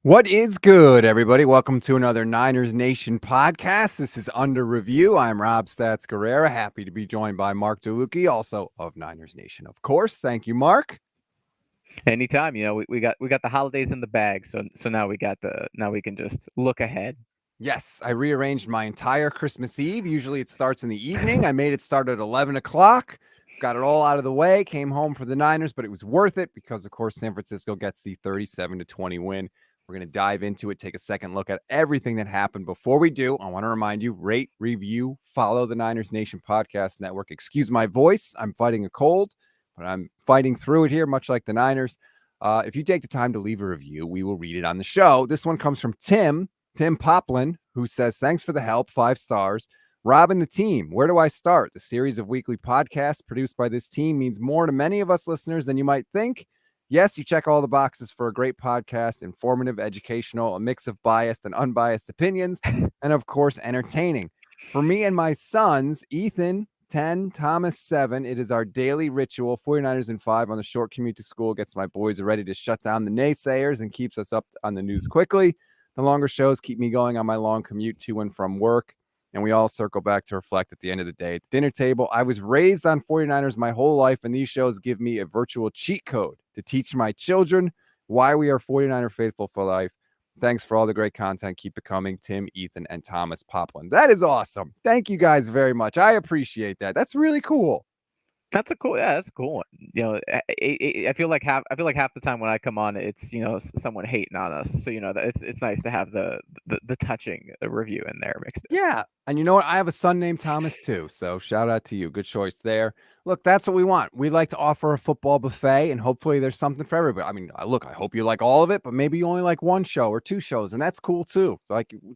What is good, everybody? Welcome to another Niners Nation podcast. This is Under Review. I'm Rob Stats Guerrera. Happy to be joined by Mark DeLucchi, also of Niners Nation, of course. Thank you, Mark. Anytime, we got the holidays in the bag, so now we can just look ahead. Yes, I rearranged my entire Christmas Eve. Usually it starts in the evening. I made it start at 11 o'clock. Got it all out of the way. Came home for the Niners, but it was worth it because, of course, San Francisco gets the 37-20 win. We're going to dive into it, take a second look at everything that happened. Before we do, I want to remind you, rate, review, follow the Niners Nation Podcast Network. Excuse my voice. I'm fighting a cold, but I'm fighting through it here, much like the Niners. If you take the time to leave a review, we will read it on the show. This one comes from Tim Poplin, who says, thanks for the help, 5 stars. Rob and the team, where do I start? The series of weekly podcasts produced by this team means more to many of us listeners than you might think. Yes, you check all the boxes for a great podcast, informative, educational, a mix of biased and unbiased opinions, and of course, entertaining. For me and my sons, Ethan, 10, Thomas, 7, it is our daily ritual. 49ers in 5 on the short commute to school gets my boys ready to shut down the naysayers and keeps us up on the news quickly. The longer shows keep me going on my long commute to and from work. And we all circle back to reflect at the end of the day. At the dinner table, I was raised on 49ers my whole life, and these shows give me a virtual cheat code to teach my children why we are 49er faithful for life. Thanks for all the great content. Keep it coming. Tim, Ethan, and Thomas Poplin. That is awesome. Thank you guys very much. I appreciate that. That's really cool. That's a cool one. I feel like half the time when I come on, it's someone hating on us. So it's nice to have the touching review in there mixed in. Yeah. And you know what? I have a son named Thomas too. So shout out to you. Good choice there. Look, that's what we want. We like to offer a football buffet, and hopefully there's something for everybody. I mean, look, I hope you like all of it, but maybe you only like one show or two shows, and that's cool too.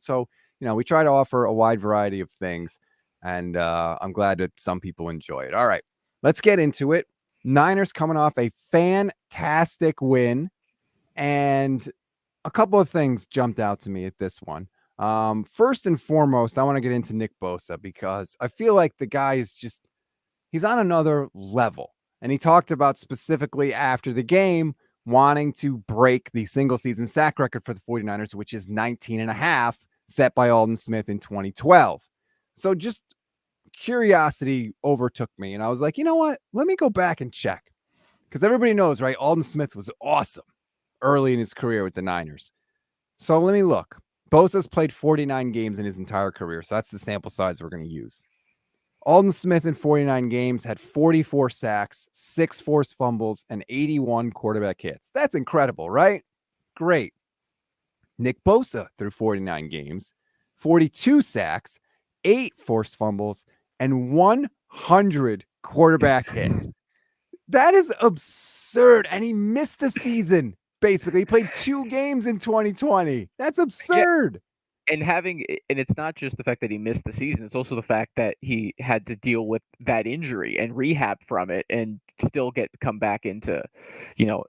So we try to offer a wide variety of things, and I'm glad that some people enjoy it. All right, let's get into it. Niners coming off a fantastic win, and a couple of things jumped out to me at this one. First and foremost, I want to get into Nick Bosa because I feel like the guy is he's on another level. And he talked about specifically after the game wanting to break the single season sack record for the 49ers, which is 19 and a half, set by Aldon Smith in 2012. So just curiosity overtook me. And I was like, you know what? Let me go back and check. Because everybody knows, right? Aldon Smith was awesome early in his career with the Niners. So let me look. Bosa's played 49 games in his entire career. So that's the sample size we're going to use. Aldon Smith in 49 games had 44 sacks, 6 forced fumbles, and 81 quarterback hits. That's incredible, right? Great. Nick Bosa through 49 games, 42 sacks, 8 forced fumbles, and 100 quarterback hits. That is absurd. And he missed a season. Basically, he played 2 games in 2020. That's absurd. And it's not just the fact that he missed the season, it's also the fact that he had to deal with that injury and rehab from it and still come back into,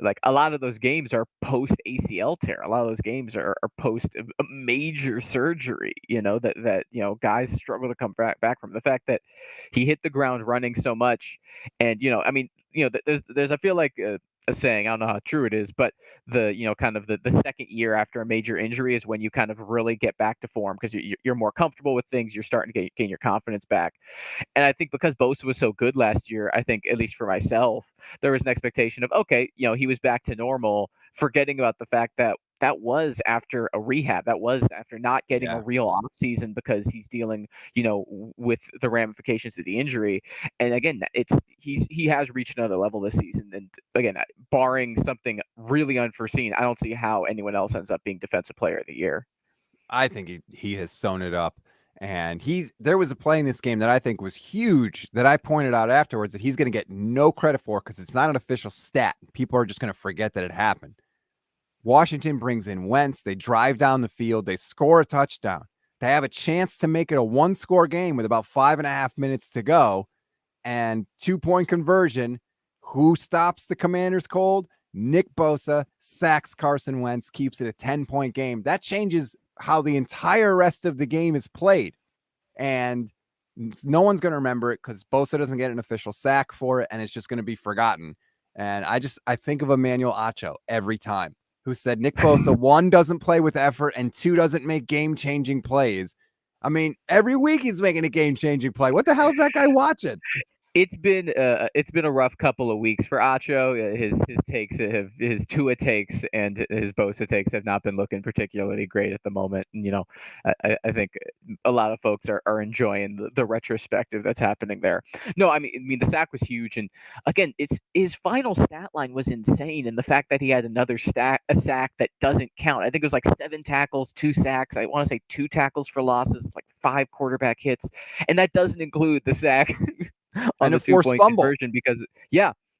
like a lot of those games are post ACL tear. A lot of those games are post a major surgery, that guys struggle to come back from. The fact that he hit the ground running so much, and there's I feel like a saying, I don't know how true it is, but kind of the second year after a major injury is when you kind of really get back to form because you're more comfortable with things. You're starting to gain your confidence back. And I think because Bosa was so good last year, I think, at least for myself, there was an expectation of, okay, he was back to normal, forgetting about the fact that that was after a rehab. That was after not getting a Yeah. real off season because he's dealing, with the ramifications of the injury. And again, he has reached another level this season. And again, barring something really unforeseen, I don't see how anyone else ends up being Defensive Player of the Year. I think he has sewn it up. And there was a play in this game that I think was huge that I pointed out afterwards that he's going to get no credit for because it's not an official stat. People are just going to forget that it happened. Washington brings in Wentz. They drive down the field. They score a touchdown. They have a chance to make it a 1-score game with about 5.5 minutes to go. And 2-point conversion. Who stops the Commanders cold? Nick Bosa sacks Carson Wentz, keeps it a 10-point game. That changes how the entire rest of the game is played. And no one's going to remember it because Bosa doesn't get an official sack for it, and it's just going to be forgotten. And I think of Emmanuel Acho every time who said Nick Bosa, one, doesn't play with effort, and two, doesn't make game-changing plays. I mean, every week he's making a game-changing play. What the hell is that guy watching? It's been a rough couple of weeks for Acho. His takes have his Tua takes and his Bosa takes have not been looking particularly great at the moment. And I think a lot of folks are enjoying the retrospective that's happening there. No, I mean the sack was huge, and again, it's his final stat line was insane, and the fact that he had another a sack that doesn't count. I think it was like 7 tackles, 2 sacks. I want to say 2 tackles for losses, like 5 quarterback hits, and that doesn't include the sack. On And the a forced 2-point fumble. conversion because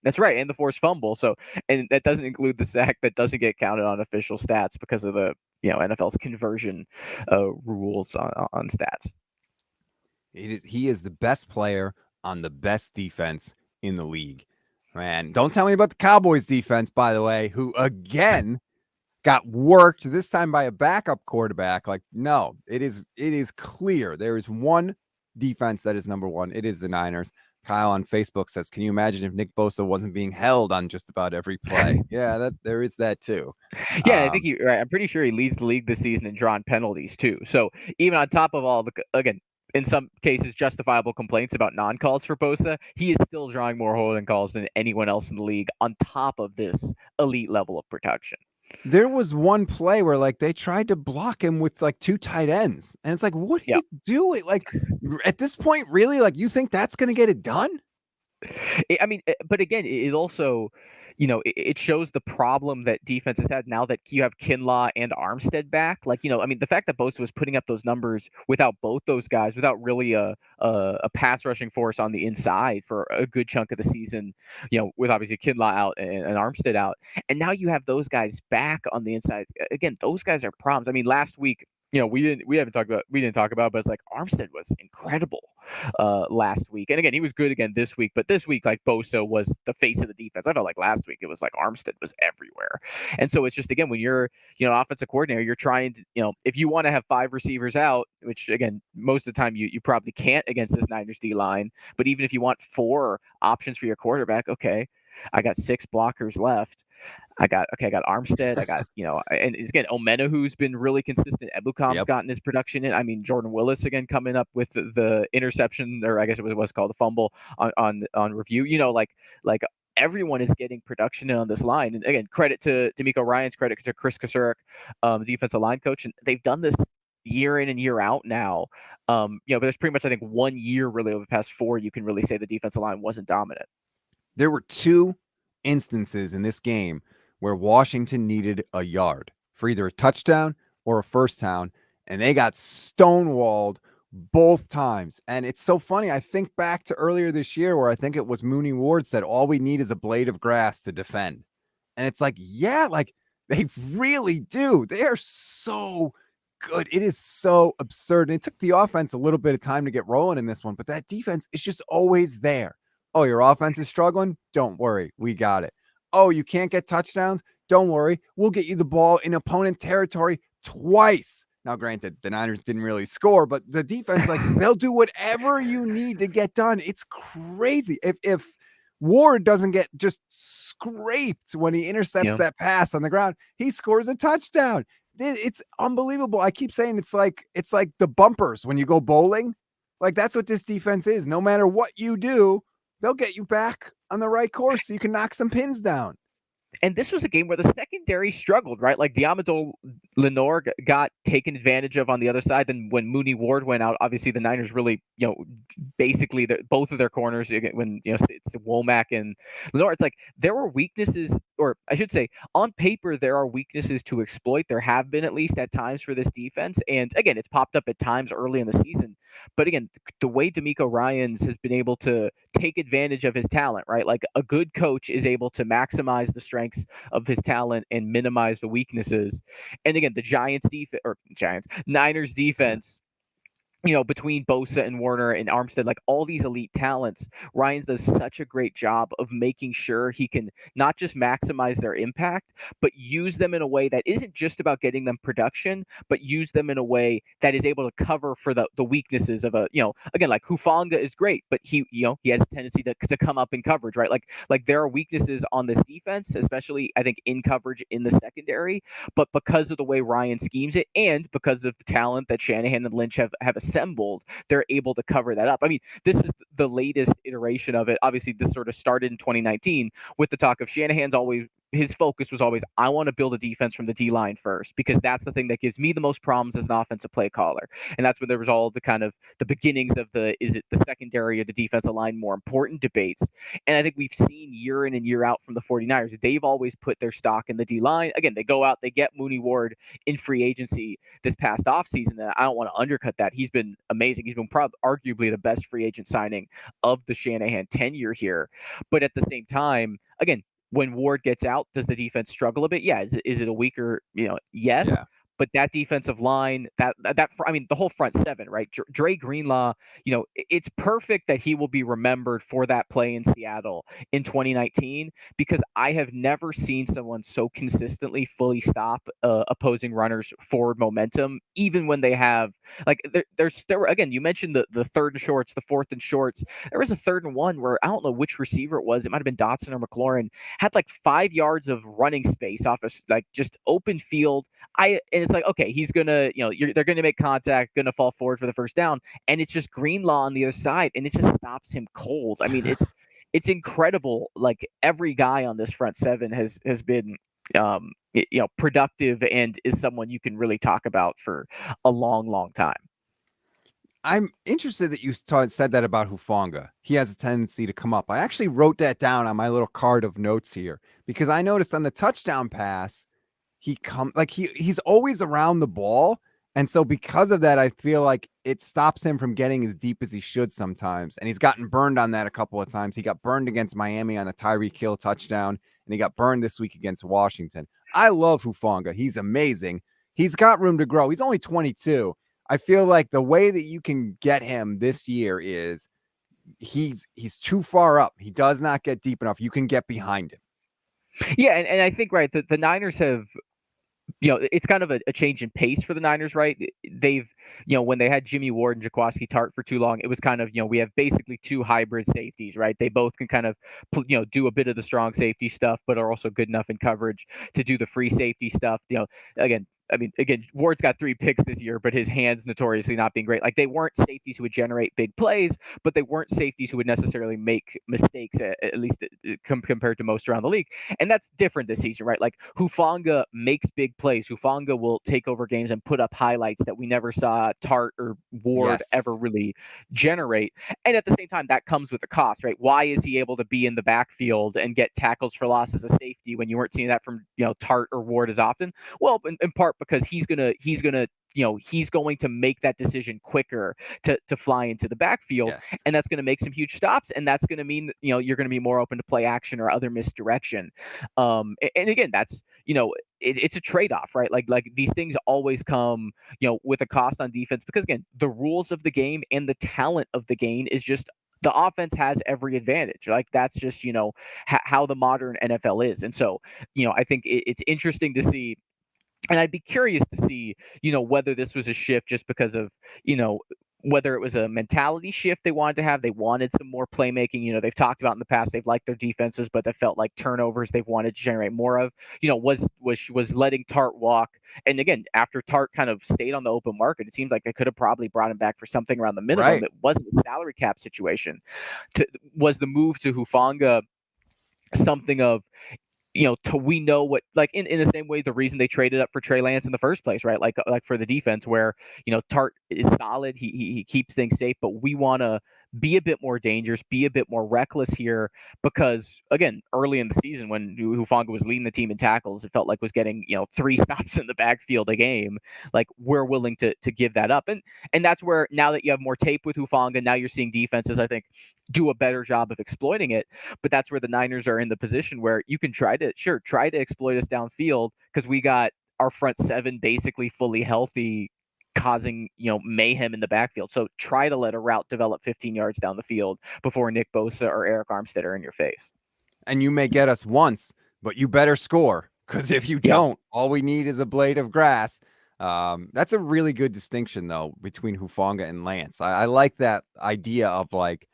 that's right, and the forced fumble. So, and that doesn't include the sack that doesn't get counted on official stats because of the NFL's conversion rules on stats. He is the best player on the best defense in the league. Man, don't tell me about the Cowboys defense, by the way, who again got worked, this time by a backup quarterback. Like, no, it is clear there is one defense that is number one. It is the Niners. Kyle on Facebook says, can you imagine if Nick Bosa wasn't being held on just about every play? Yeah, that there is that too. Yeah, I think right. I'm pretty sure he leads the league this season in drawn penalties too. So even on top of all the, again, in some cases justifiable complaints about non-calls for Bosa, he is still drawing more holding calls than anyone else in the league on top of this elite level of protection. There was one play where like they tried to block him with like 2 tight ends. And it's like, what are you doing? Like at this point, really, like you think that's going to get it done? I mean, but again, it also, it shows the problem that defense has had now that you have Kinlaw and Armstead back. Like, I mean, the fact that Bosa was putting up those numbers without both those guys, without really a pass rushing force on the inside for a good chunk of the season, with obviously Kinlaw out and Armstead out, and now you have those guys back on the inside. Again, those guys are problems. I mean, last week, we didn't talk about, but it's like Armstead was incredible last week, and again he was good again this week. But this week, like Bosa was the face of the defense. I felt like last week it was like Armstead was everywhere, and so it's just again when you're offensive coordinator, you're trying to if you want to have 5 receivers out, which again most of the time you probably can't against this Niners D line, but even if you want 4 options for your quarterback, okay, I got 6 blockers left. I got Armstead. I got, and again, Omenahu's been really consistent. Ebukam's gotten his production in. I mean, Jordan Willis again coming up with the interception, or I guess it was what's called the fumble on review. Like everyone is getting production in on this line. And again, credit to D'Amico Ryans, credit to Chris Kasurek, defensive line coach, and they've done this year in and year out now. But there's pretty much I think 1 year really over the past 4 you can really say the defensive line wasn't dominant. There were 2 instances in this game where Washington needed a yard for either a touchdown or a first down, and they got stonewalled both times. And it's so funny. I think back to earlier this year where I think it was Mooney Ward said, all we need is a blade of grass to defend. And it's like, yeah, like they really do. They are so good. It is so absurd. And it took the offense a little bit of time to get rolling in this one, but that defense is just always there. Oh, your offense is struggling? Don't worry. We got it. Oh, you can't get touchdowns? Don't worry. We'll get you the ball in opponent territory twice. Now, granted, the Niners didn't really score, but the defense, like, they'll do whatever you need to get done. It's crazy. If Ward doesn't get just scraped when he intercepts that pass on the ground, he scores a touchdown. It's unbelievable. I keep saying it's like the bumpers when you go bowling. Like, that's what this defense is. No matter what you do, they'll get you back on the right course so you can knock some pins down. And this was a game where the secondary struggled, right? Like Diamador Lenore got taken advantage of on the other side. Then when Mooney Ward went out, obviously the Niners really, basically both of their corners, when, it's Womack and Lenore, it's like there were weaknesses, or I should say on paper, there are weaknesses to exploit. There have been at least at times for this defense. And again, it's popped up at times early in the season. But again, the way D'Amico Ryans has been able to take advantage of his talent, right? Like a good coach is able to maximize the strengths of his talent and minimize the weaknesses. And again, the Niners defense between Bosa and Warner and Armstead, like all these elite talents, Ryan does such a great job of making sure he can not just maximize their impact, but use them in a way that isn't just about getting them production, but use them in a way that is able to cover for the weaknesses of again, like Hufanga is great, but he has a tendency to come up in coverage, right? Like there are weaknesses on this defense, especially I think in coverage in the secondary, but because of the way Ryan schemes it and because of the talent that Shanahan and Lynch have assembled, they're able to cover that up. I mean, this is the latest iteration of it. Obviously, this sort of started in 2019 with the talk of Shanahan's always his focus was always, I want to build a defense from the D line first, because that's the thing that gives me the most problems as an offensive play caller. And that's when there was all the kind of the beginnings of is it the secondary or the defensive line more important debates. And I think we've seen year in and year out from the 49ers, they've always put their stock in the D line. Again, they go out, they get Mooney Ward in free agency this past offseason. And I don't want to undercut that. He's been amazing. He's been arguably the best free agent signing of the Shanahan tenure here. But at the same time, again, when Ward gets out, does the defense struggle a bit? Yeah. Is it a weaker, yes. Yeah. But that defensive line, I mean, the whole front seven, right? Dre Greenlaw, it's perfect that he will be remembered for that play in Seattle in 2019, because I have never seen someone so consistently fully stop opposing runners' forward momentum, even when they have like there were, again, you mentioned the third and shorts, the fourth and shorts. There was a third and one where I don't know which receiver it was. It might have been Dotson or McLaurin, had like 5 yards of running space off of like just open field. And it's like, okay, he's gonna, they're gonna make contact, gonna fall forward for the first down, and it's just Greenlaw on the other side, and it just stops him cold. I mean, it's incredible. Like every guy on this front seven has been, productive and is someone you can really talk about for a long, long time. I'm interested that you said that about Hufanga. He has a tendency to come up. I actually wrote that down on my little card of notes here because I noticed on the touchdown pass, he's always around the ball. And so because of that, I feel like it stops him from getting as deep as he should sometimes. And he's gotten burned on that a couple of times. He got burned against Miami on a Tyreek Hill touchdown, and he got burned this week against Washington. I love Hufanga. He's amazing. He's got room to grow. He's only 22. I feel like the way that you can get him this year is he's too far up. He does not get deep enough. You can get behind him. Yeah, and I think, right, the Niners have, it's kind of a change in pace for the Niners, right? They've, when they had Jimmy Ward and Jaquiski Tart for too long, it was kind of, we have basically two hybrid safeties, right? They both can kind of, do a bit of the strong safety stuff, but are also good enough in coverage to do the free safety stuff. Again, Ward's got 3 picks this year, but his hands notoriously not being great. Like, they weren't safeties who would generate big plays, but they weren't safeties who would necessarily make mistakes, at least compared to most around the league. And that's different this season, right? Like, Hufanga makes big plays. Hufanga will take over games and put up highlights that we never saw Tart or Ward ever really generate. And at the same time, that comes with a cost, right? Why is he able to be in the backfield and get tackles for loss as a safety when you weren't seeing that from, Tart or Ward as often? Well, in part because he's going to make that decision quicker to fly into the backfield. Yes. And that's going to make some huge stops. And that's going to mean, you're going to be more open to play action or other misdirection. And again, that's, it's a trade-off, right? Like these things always come, with a cost on defense, because again, the rules of the game and the talent of the game is just, the offense has every advantage. Like, that's just, how the modern NFL is. And so, I think it's interesting to see. And I'd be curious to see, whether this was a shift just because of, whether it was a mentality shift they wanted to have. They wanted some more playmaking. They've talked about in the past they've liked their defenses, but they felt like turnovers they've wanted to generate more of. Was letting Tart walk. And again, after Tart kind of stayed on the open market, it seems like they could have probably brought him back for something around the minimum. Right. It wasn't a salary cap situation. Was the move to Hufanga something of, we know what, like, in the same way the reason they traded up for Trey Lance in the first place, right? Like for the defense, where, Tart is solid, he keeps things safe, but we want to be a bit more dangerous, be a bit more reckless here, because again, early in the season when Hufanga was leading the team in tackles, it felt like was getting 3 stops in the backfield a game. Like, we're willing to give that up, and that's where, now that you have more tape with Hufanga, now you're seeing defenses, I think, do a better job of exploiting it. But that's where the Niners are in the position where you can try to exploit us downfield, because we got our front seven basically fully healthy causing, mayhem in the backfield. So try to let a route develop 15 yards down the field before Nick Bosa or Eric Armstead are in your face. And you may get us once, but you better score, because if you Yeah. don't, all we need is a blade of grass. That's a really good distinction, though, between Hufanga and Lance. I like that idea of like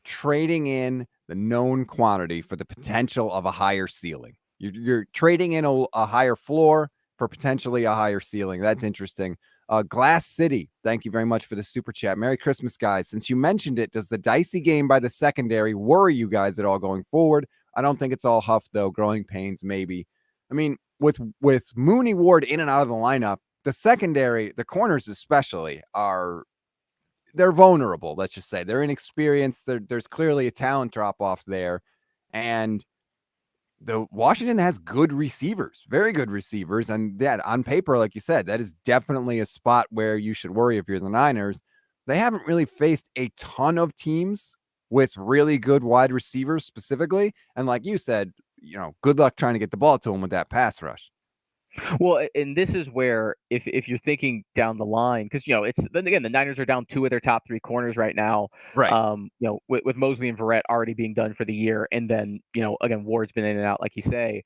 trading in the known quantity for the potential of a higher ceiling. You're trading in a higher floor for potentially a higher ceiling. That's interesting. Glass City, thank you very much for the super chat. Merry Christmas, guys. Since you mentioned it, does the dicey game by the secondary worry you guys at all going forward? I don't think it's all Huff, though. Growing pains, maybe. I mean, with Mooney Ward in and out of the lineup, the secondary, the corners especially, they're vulnerable. Let's just say they're inexperienced. There's clearly a talent drop off there, and the Washington has good receivers, very good receivers, and that on paper, like you said, that is definitely a spot where you should worry if you're the Niners. They haven't really faced a ton of teams with really good wide receivers specifically, and like you said, good luck trying to get the ball to them with that pass rush. Well, and this is where if you're thinking down the line, because it's then again the Niners are down two of their top three corners right now. Right. With Mosley and Verrett already being done for the year, and then again Ward's been in and out, like you say.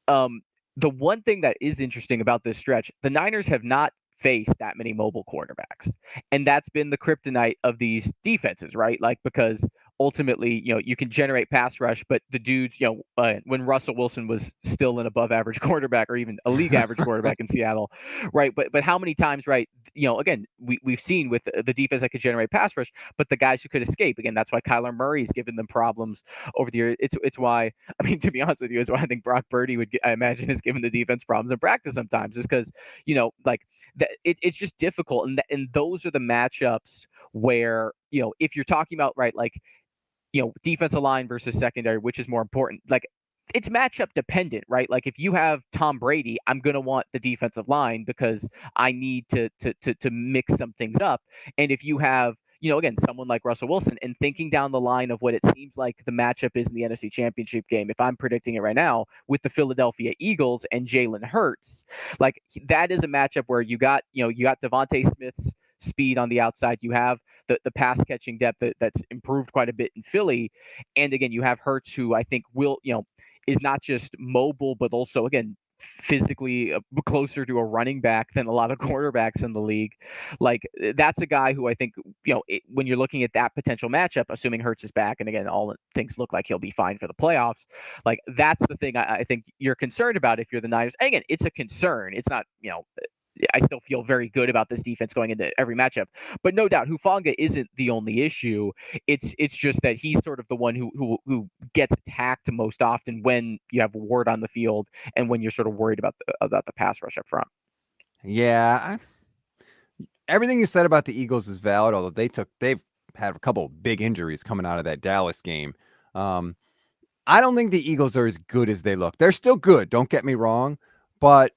The one thing that is interesting about this stretch, the Niners have not faced that many mobile quarterbacks, and that's been the kryptonite of these defenses, right? Like, because ultimately, you can generate pass rush, but the dudes, when Russell Wilson was still an above average quarterback or even a league average quarterback in Seattle, right? But how many times, right? Again, we've seen with the defense that could generate pass rush, but the guys who could escape, again, that's why Kyler Murray's given them problems over the year. It's why, I mean, to be honest with you, it's why I think Brock Purdy I imagine, has given the defense problems in practice sometimes, just because, like, it's just difficult, and those are the matchups where, if you're talking about, right, like, defensive line versus secondary, which is more important? Like, it's matchup dependent, right? Like, if you have Tom Brady, I'm going to want the defensive line because I need to mix some things up. And if you have, again, someone like Russell Wilson, and thinking down the line of what it seems like the matchup is in the NFC Championship game, if I'm predicting it right now with the Philadelphia Eagles and Jalen Hurts, like, that is a matchup where you got Devontae Smith's speed on the outside. You have the pass catching depth that's improved quite a bit in Philly. And again, you have Hurts, who I think will, is not just mobile, but also, again, physically closer to a running back than a lot of quarterbacks in the league. Like, that's a guy who I think, when you're looking at that potential matchup, assuming Hurts is back, and again, all things look like he'll be fine for the playoffs, like, that's the thing I think you're concerned about if you're the Niners. And again, it's a concern. It's not, I still feel very good about this defense going into every matchup, but no doubt Hufanga isn't the only issue. It's just that he's sort of the one who gets attacked most often when you have Ward on the field and when you're sort of worried about the pass rush up front. Yeah, everything you said about the Eagles is valid, although they've had a couple of big injuries coming out of that Dallas game. I don't think the Eagles are as good as they look. They're still good, don't get me wrong, but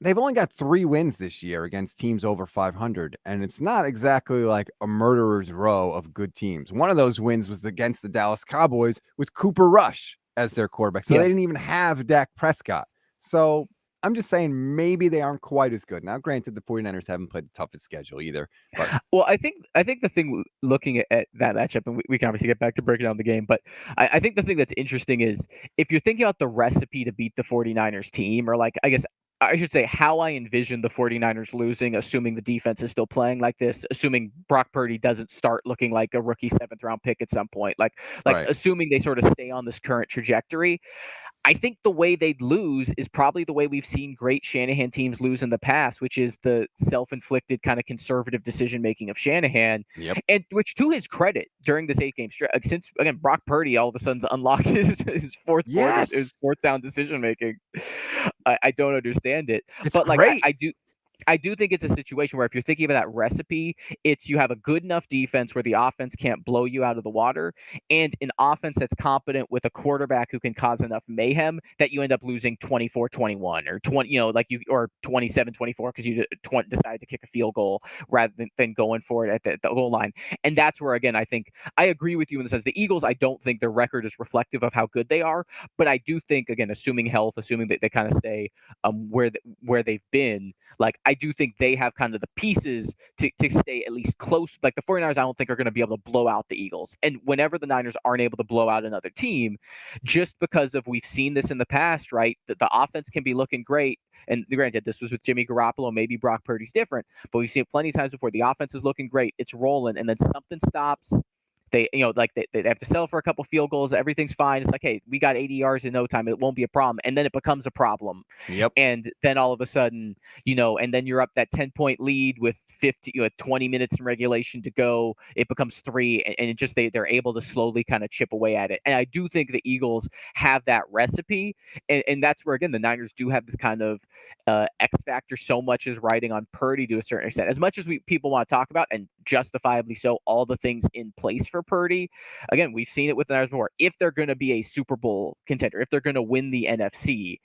they've only got 3 wins this year against teams over 500, and it's not exactly like a murderer's row of good teams. One of those wins was against the Dallas Cowboys with Cooper Rush as their quarterback, so Yeah. they didn't even have Dak Prescott. So I'm just saying maybe they aren't quite as good. Now, granted, the 49ers haven't played the toughest schedule either. But Well, I think the thing looking at that matchup, and we can obviously get back to breaking down the game, but I think the thing that's interesting is if you're thinking about the recipe to beat the 49ers team, or, like, I guess I should say how I envision the 49ers losing, assuming the defense is still playing like this, assuming Brock Purdy doesn't start looking like a rookie 7th-round pick at some point, like right. assuming they sort of stay on this current trajectory. I think the way they'd lose is probably the way we've seen great Shanahan teams lose in the past, which is the self-inflicted kind of conservative decision-making of Shanahan. Yep. And which, to his credit, during this 8-game stretch, since, again, Brock Purdy all of a sudden unlocks his fourth down decision-making, I don't understand it. It's but, like, great. I do think it's a situation where if you're thinking about that recipe, it's you have a good enough defense where the offense can't blow you out of the water, and an offense that's competent with a quarterback who can cause enough mayhem that you end up losing 24-21 or 20, or 27-24 because you decided to kick a field goal rather than going for it at the goal line. And that's where, again, I think I agree with you in the sense the Eagles, I don't think their record is reflective of how good they are, but I do think, again, assuming health, assuming that they kind of stay where they've been, like I do think they have kind of the pieces to stay at least close. Like the 49ers, I don't think are going to be able to blow out the Eagles. And whenever the Niners aren't able to blow out another team, just because of we've seen this in the past, right? The offense can be looking great. And granted, this was with Jimmy Garoppolo. Maybe Brock Purdy's different, but we've seen it plenty of times before. The offense is looking great, it's rolling, and then something stops. They have to settle for a couple field goals. Everything's fine. It's like, hey, we got 80 yards in no time. It won't be a problem. And then it becomes a problem. Yep. And then all of a sudden, and then you're up that 10-point lead with 20 minutes in regulation to go. It becomes 3, and it just they're able to slowly kind of chip away at it. And I do think the Eagles have that recipe, and that's where again the Niners do have this kind of X factor. So much is riding on Purdy to a certain extent. As much as people want to talk about, and justifiably so, all the things in place for Purdy. Again, we've seen it with the Niners before. If they're going to be a Super Bowl contender, if they're going to win the NFC,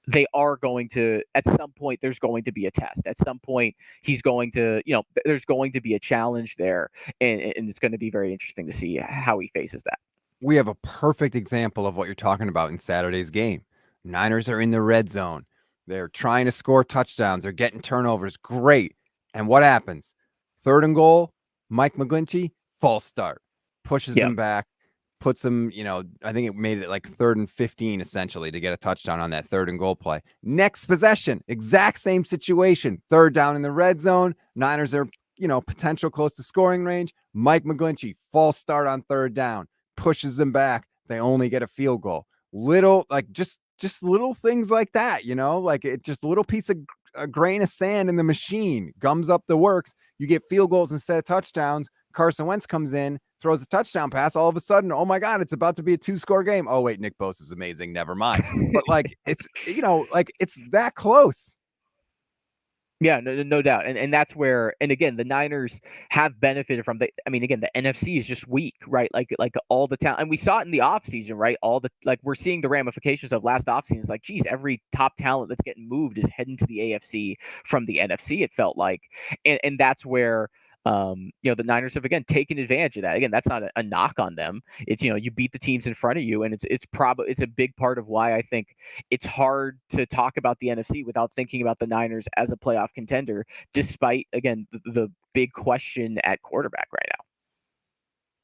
they are going to, at some point, there's going to be a test. At some point, he's going to, there's going to be a challenge there. And it's going to be very interesting to see how he faces that. We have a perfect example of what you're talking about in Saturday's game. Niners are in the red zone. They're trying to score touchdowns. They're getting turnovers. Great. And what happens? 3rd and goal, Mike McGlinchey, false start. Pushes him back, puts him, I think it made it like 3rd and 15 essentially to get a touchdown on that 3rd and goal play. Next possession, exact same situation. 3rd down in the red zone. Niners are, potential close to scoring range. Mike McGlinchey, false start on 3rd down, pushes them back. They only get a field goal. Little, like just little things like that, like it just a little piece of a grain of sand in the machine gums up the works. You get field goals instead of touchdowns. Carson Wentz comes in, throws a touchdown pass. All of a sudden, oh my God, it's about to be a 2-score game. Oh wait, Nick Bosa is amazing. Never mind. But like, it's, it's that close. Yeah, no doubt. And that's where, and again, the Niners have benefited from again, the NFC is just weak, right? Like all the talent, and we saw it in the offseason, right? We're seeing the ramifications of last offseason. It's like, geez, every top talent that's getting moved is heading to the AFC from the NFC, it felt like. And that's where the Niners have again taken advantage of that. Again, that's not a knock on them. It's you beat the teams in front of you, and it's a big part of why I think it's hard to talk about the NFC without thinking about the Niners as a playoff contender, despite again the big question at quarterback right now.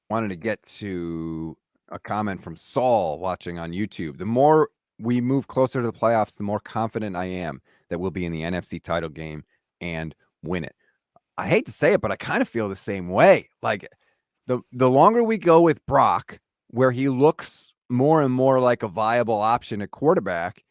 Wanted to get to a comment from Saul watching on YouTube. The more we move closer to the playoffs, the more confident I am that we'll be in the NFC title game and win it. I hate to say it, but I kind of feel the same way. Like the longer we go with Brock, where he looks more and more like a viable option at quarterback,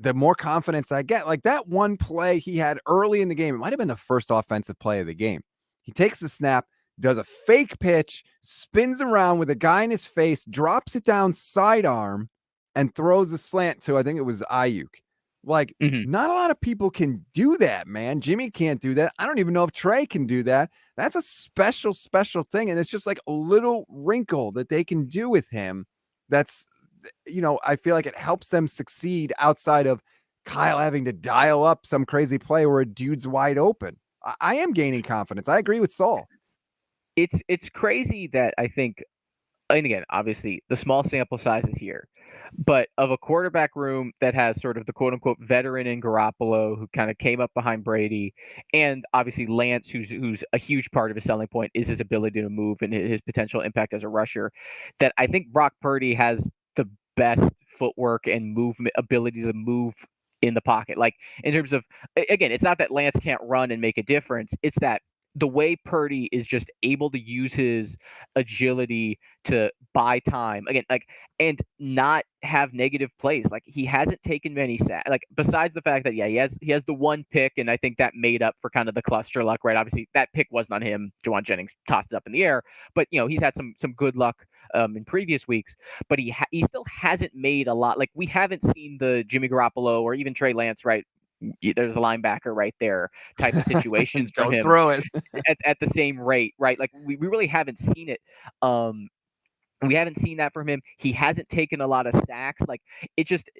the more confidence I get. Like that one play he had early in the game, it might have been the first offensive play of the game. He takes the snap, does a fake pitch, spins around with a guy in his face, drops it down sidearm, and throws a slant to, I think it was Ayuk. Like, not a lot of people can do that, man. Jimmy can't do that. I don't even know if Trey can do that. That's a special thing. And it's just like a little wrinkle that they can do with him. That's, I feel like it helps them succeed outside of Kyle having to dial up some crazy play where a dude's wide open. I am gaining confidence. I agree with Saul. It's crazy that I think, and again, obviously the small sample size is here, but of a quarterback room that has sort of the quote unquote veteran in Garoppolo who kind of came up behind Brady, and obviously Lance, who's a huge part of his selling point is his ability to move and his potential impact as a rusher, that I think Brock Purdy has the best footwork and movement ability to move in the pocket. Like in terms of, again, it's not that Lance can't run and make a difference. It's that the way Purdy is just able to use his agility to buy time again, like, and not have negative plays. Like he hasn't taken many sacks. Like besides the fact that he has the one pick, and I think that made up for kind of the cluster luck, right? Obviously that pick wasn't on him. Juwan Jennings tossed it up in the air, but he's had some good luck in previous weeks. But he still hasn't made a lot. Like we haven't seen the Jimmy Garoppolo or even Trey Lance, right? There's a linebacker right there type of situations from him throw it at the same rate, right? Like we really haven't seen it. We haven't seen that from him. He hasn't taken a lot of sacks. Like it just,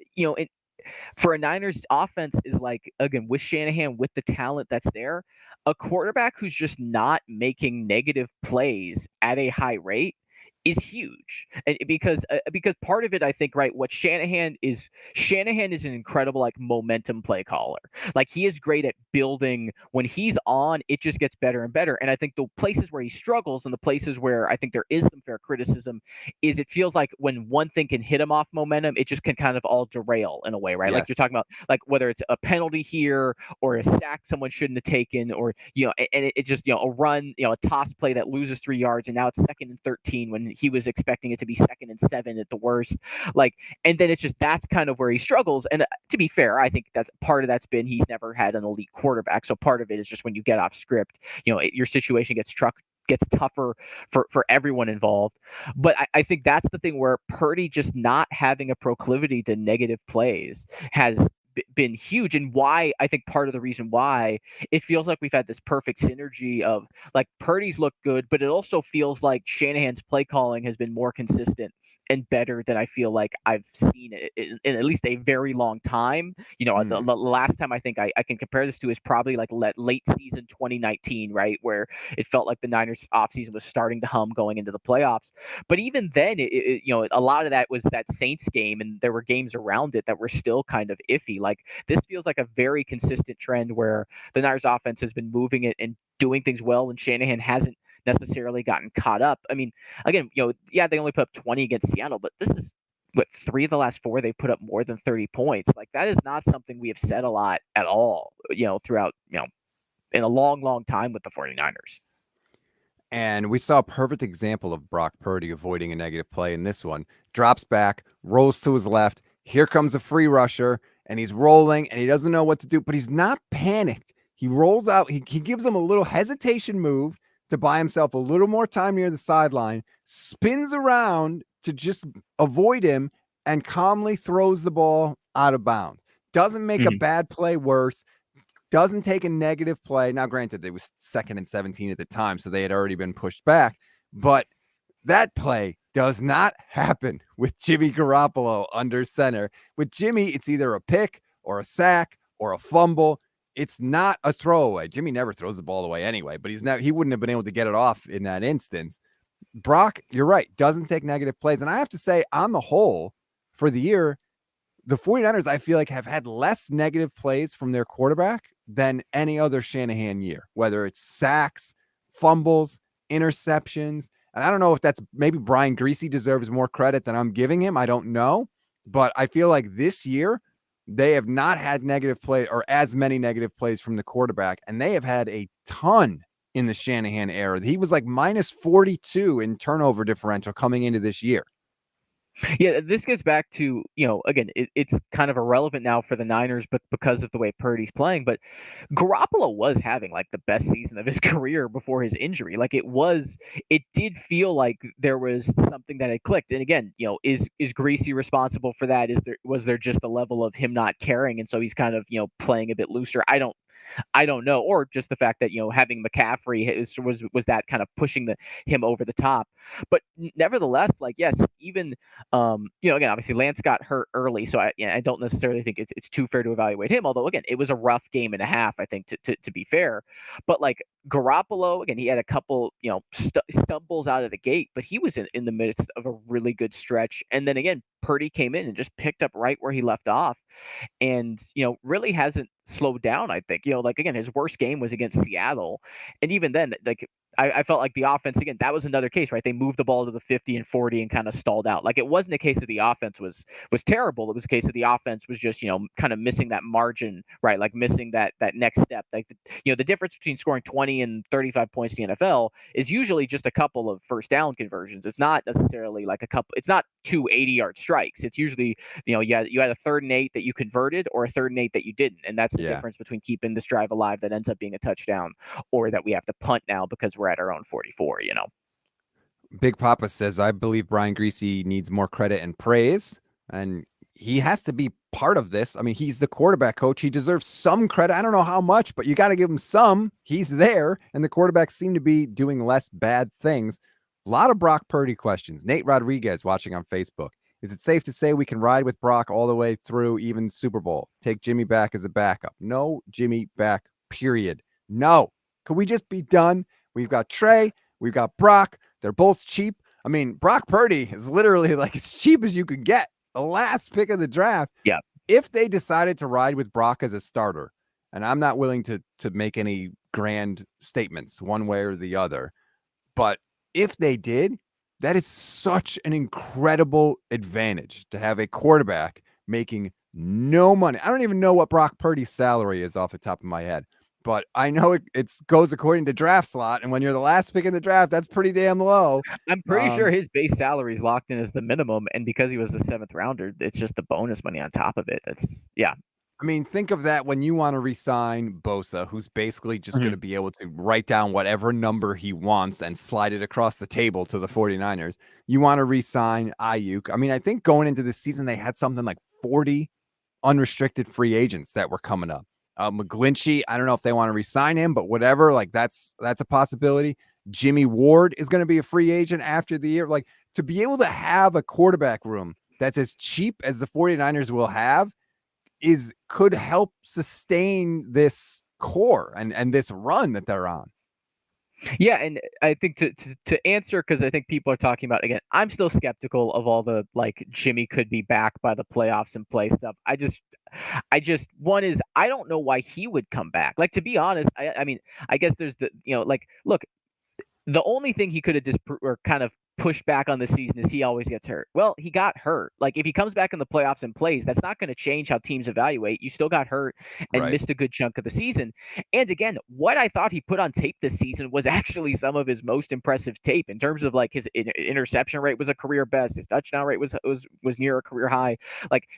for a Niners offense is like, again, with Shanahan, with the talent that's there, a quarterback who's just not making negative plays at a high rate is huge, and because part of it, I think, right, what Shanahan is an incredible like momentum play caller. Like he is great at building. When he's on, it just gets better and better. And I think the places where he struggles and the places where I think there is some fair criticism is it feels like when one thing can hit him off momentum, it just can kind of all derail in a way, right? Like you're Yes. talking about, like whether it's a penalty here or a sack someone shouldn't have taken, or and it just a run, a toss play that loses 3 yards, and now it's 2nd and 13 when he was expecting it to be 2nd and 7 at the worst. Like, and then it's just that's kind of where he struggles. And to be fair, I think that's part of that's been he's never had an elite quarterback, so part of it is just when you get off script, your situation gets tougher for everyone involved. But I think that's the thing where Purdy just not having a proclivity to negative plays has been huge, and why I think part of the reason why it feels like we've had this perfect synergy of like Purdy's looked good, but it also feels like Shanahan's play calling has been more consistent and better than I feel like I've seen it in at least a very long time. The last time I think I can compare this to is probably like late season 2019, right? Where it felt like the Niners offseason was starting to hum going into the playoffs. But even then, a lot of that was that Saints game, and there were games around it that were still kind of iffy. Like this feels like a very consistent trend where the Niners offense has been moving it and doing things well, and Shanahan hasn't necessarily gotten caught up. I mean, again, yeah, they only put up 20 against Seattle, but this is what 3 of the last 4 they've put up more than 30 points. Like that is not something we have said a lot at all, throughout, in a long, long time with the 49ers. And we saw a perfect example of Brock Purdy avoiding a negative play in this one. Drops back, rolls to his left. Here comes a free rusher, and he's rolling, and he doesn't know what to do, but he's not panicked. He rolls out. He gives him a little hesitation move to buy himself a little more time near the sideline, spins around to just avoid him, and calmly throws the ball out of bounds. Doesn't make a bad play worse. Doesn't take a negative play. Now, granted, it was 2nd and 17 at the time, so they had already been pushed back. But that play does not happen with Jimmy Garoppolo under center. With Jimmy, it's either a pick or a sack or a fumble. It's not a throwaway. Jimmy never throws the ball away anyway, but he wouldn't have been able to get it off in that instance. Brock, you're right, doesn't take negative plays. And I have to say, on the whole, for the year, the 49ers, I feel like, have had less negative plays from their quarterback than any other Shanahan year, whether it's sacks, fumbles, interceptions. And I don't know if that's maybe Brian Griese deserves more credit than I'm giving him. I don't know. But I feel like this year they have not had negative play or as many negative plays from the quarterback. And they have had a ton in the Shanahan era. He was like minus 42 in turnover differential coming into this year. Yeah, this gets back to, again, it's kind of irrelevant now for the Niners, but because of the way Purdy's playing. But Garoppolo was having like the best season of his career before his injury. Like it did feel like there was something that had clicked. And again, is Greasy responsible for that? Was there just a level of him not caring, and so he's kind of playing a bit looser? I don't know, or just the fact that having McCaffrey was that kind of pushing him over the top. But nevertheless, like yes, even again, obviously Lance got hurt early, so I don't necessarily think it's too fair to evaluate him. Although again, it was a rough game and a half, I think, to be fair. But like Garoppolo, again, he had a couple stumbles out of the gate, but he was in the midst of a really good stretch. And then again, Purdy came in and just picked up right where he left off, and really hasn't slowed down. I think like again, his worst game was against Seattle, and even then, like I felt like the offense, again, that was another case, right? They moved the ball to the 50 and 40 and kind of stalled out. Like it wasn't a case of the offense was terrible. It was a case of the offense was just kind of missing that margin, right? Like missing that next step. Like the difference between scoring 20 and 35 points in the NFL is usually just a couple of first down conversions. It's not necessarily like it's not 2 80-yard strikes. It's usually you had a 3rd and 8 that you converted, or a 3rd and 8 that you didn't, and that's the difference between keeping this drive alive that ends up being a touchdown, or that we have to punt now because we're at our own 44. Big Papa says, I believe Brian Griese needs more credit and praise, and he has to be part of this. I mean, he's the quarterback coach. He deserves some credit. I don't know how much, but you got to give him some. He's there, and the quarterbacks seem to be doing less bad things. A lot of Brock Purdy questions. Nate Rodriguez watching on Facebook. Is it safe to say we can ride with Brock all the way through, even Super Bowl? Take Jimmy back as a backup? No Jimmy back, period. No. Could we just be done? We've got Trey. We've got Brock. They're both cheap. I mean, Brock Purdy is literally like as cheap as you could get. The last pick of the draft. Yeah. If they decided to ride with Brock as a starter, and I'm not willing to make any grand statements one way or the other, but if they did, that is such an incredible advantage to have a quarterback making no money. I don't even know what Brock Purdy's salary is off the top of my head, but I know it goes according to draft slot. And when you're the last pick in the draft, that's pretty damn low. I'm pretty sure his base salary is locked in as the minimum, and because he was a 7th rounder, it's just the bonus money on top of it. That's I mean, think of that when you want to resign Bosa, who's basically just going to be able to write down whatever number he wants and slide it across the table to the 49ers. You want to resign Ayuk. I mean, I think going into this season, they had something like 40 unrestricted free agents that were coming up. McGlinchey, I don't know if they want to resign him, but whatever, like that's a possibility. Jimmy Ward is going to be a free agent after the year. Like, to be able to have a quarterback room that's as cheap as the 49ers will have could help sustain this core and this run that they're on. Yeah, and I think to answer, because I think people are talking about, again, I'm still skeptical of all the like Jimmy could be back by the playoffs and play stuff. I just one is I don't know why he would come back. Like, to be honest, I mean, I guess there's the, like, look, the only thing he could have or kind of pushed back on the season is he always gets hurt. Well, he got hurt. Like, if he comes back in the playoffs and plays, that's not going to change how teams evaluate. You still got hurt and missed a good chunk of the season. And again, what I thought he put on tape this season was actually some of his most impressive tape in terms of like his interception rate was a career best. His touchdown rate was near a career high. Like,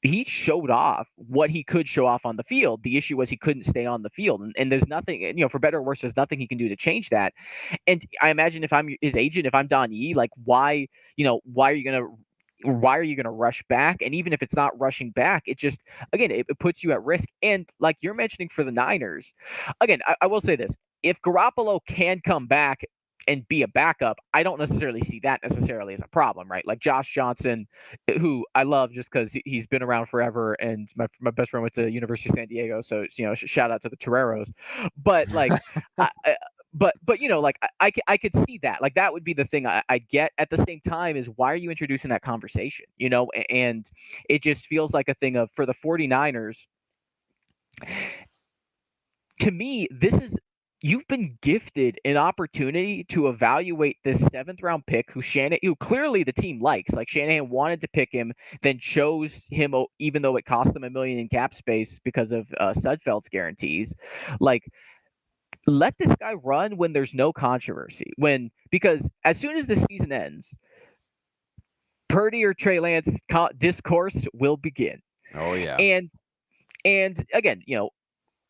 he showed off what he could show off on the field. The issue was he couldn't stay on the field. And there's nothing, for better or worse, there's nothing he can do to change that. And I imagine if I'm his agent, if I'm Don Yee, like, why are you going to rush back? And even if it's not rushing back, it just, again, it puts you at risk. And like you're mentioning for the Niners, again, I will say this. If Garoppolo can come back and be a backup, I don't necessarily see that necessarily as a problem, right? Like Josh Johnson, who I love just because he's been around forever, and my best friend went to University of San Diego, so shout out to the Toreros. But like, but like I could see that. Like, that would be the thing I get. At the same time, is why are you introducing that conversation? And it just feels like a thing of, for the 49ers. To me, you've been gifted an opportunity to evaluate this 7th round pick who clearly the team likes. Like, Shanahan wanted to pick him, then chose him, even though it cost them $1 million in cap space because of Sudfeld's guarantees. Like, let this guy run when there's no controversy. Because as soon as the season ends, Purdy or Trey Lance discourse will begin. Oh yeah. And again,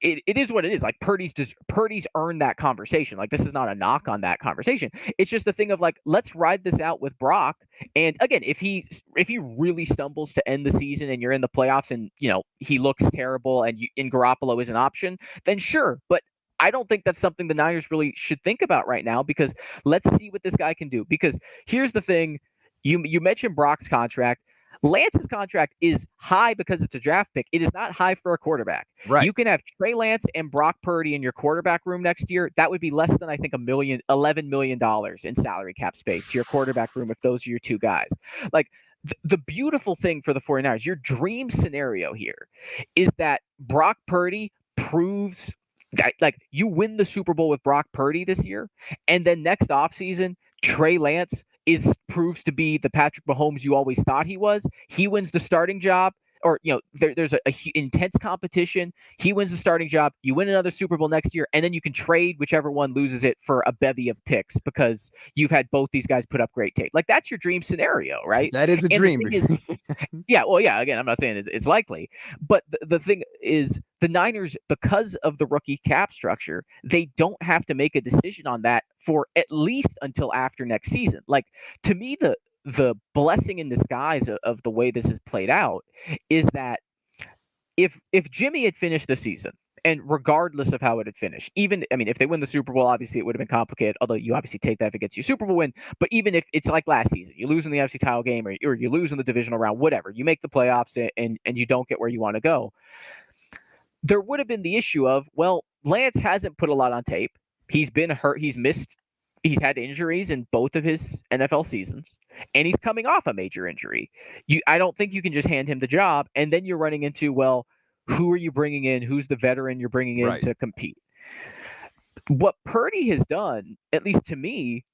it is what it is. Like, Purdy's earned that conversation. Like, this is not a knock on that conversation. It's just the thing of like, let's ride this out with Brock. And again, if he really stumbles to end the season and you're in the playoffs and he looks terrible and Garoppolo is an option, then sure. But I don't think that's something the Niners really should think about right now, because let's see what this guy can do. Because here's the thing, you mentioned Brock's contract. Lance's contract is high because it's a draft pick. It is not high for a quarterback. Right. You can have Trey Lance and Brock Purdy in your quarterback room next year. That would be less than, I think, $11 million in salary cap space to your quarterback room if those are your two guys. Like, the beautiful thing for the 49ers, your dream scenario here is that Brock Purdy proves that, like, you win the Super Bowl with Brock Purdy this year, and then next offseason, Trey Lance proves to be the Patrick Mahomes you always thought he was. He wins the starting job, or there's a intense competition. He wins the starting job. You win another Super Bowl next year, and then you can trade whichever one loses it for a bevy of picks because you've had both these guys put up great tape. Like, that's your dream scenario, right? That is a dream. Yeah, well, yeah. Again, I'm not saying it's likely, but the thing is, the Niners, because of the rookie cap structure, they don't have to make a decision on that for at least until after next season. Like, to me, the blessing in disguise of the way this has played out is that if Jimmy had finished the season, and regardless of how it had finished, if they win the Super Bowl, obviously it would have been complicated, although you obviously take that if it gets you a Super Bowl win. But even if it's like last season, you lose in the NFC title game, or you lose in the divisional round, whatever, you make the playoffs and you don't get where you want to go, there would have been the issue of, well, Lance hasn't put a lot on tape. He's been hurt. He's missed He's had injuries in both of his NFL seasons, and he's coming off a major injury. I don't think you can just hand him the job, and then you're running into, well, who are you bringing in? Who's the veteran you're bringing in Right. to compete? What Purdy has done, at least to me,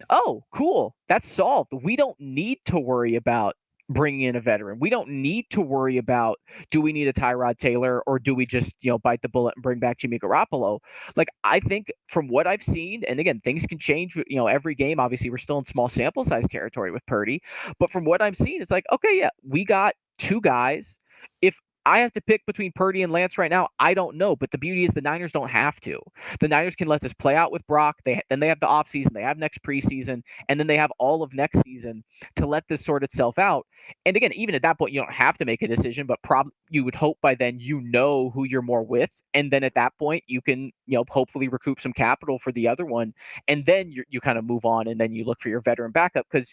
oh, cool, that's solved. We don't need to worry about bringing in a veteran. We don't need to worry about, do we need a Tyrod Taylor, or do we just, bite the bullet and bring back Jimmy Garoppolo? Like, I think from what I've seen, and again, things can change, every game. Obviously, we're still in small sample size territory with Purdy, but from what I'm seeing, it's like, okay, yeah, we got two guys. If I have to pick between Purdy and Lance right now, I don't know. But the beauty is the Niners don't have to. The Niners can let this play out with Brock. Then they have the offseason, they have next preseason, and then they have all of next season to let this sort itself out. And again, even at that point, you don't have to make a decision, but you would hope by then you know who you're more with. And then at that point, you can, hopefully recoup some capital for the other one. And then you kind of move on, and then you look for your veteran backup, because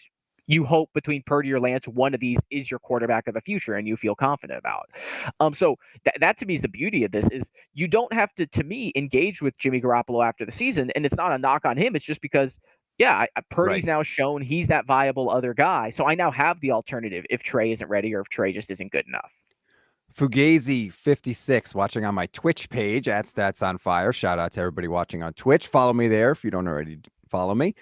you hope between Purdy or Lance, one of these is your quarterback of the future and you feel confident about. So that to me is the beauty of this, is you don't have to me, engage with Jimmy Garoppolo after the season. And it's not a knock on him. It's just because, yeah, Purdy's Right. now shown he's that viable other guy. So I now have the alternative if Trey isn't ready, or if Trey just isn't good enough. Fugazi56 watching on my Twitch page at Stats on Fire. Shout out to everybody watching on Twitch. Follow me there if you don't already follow me.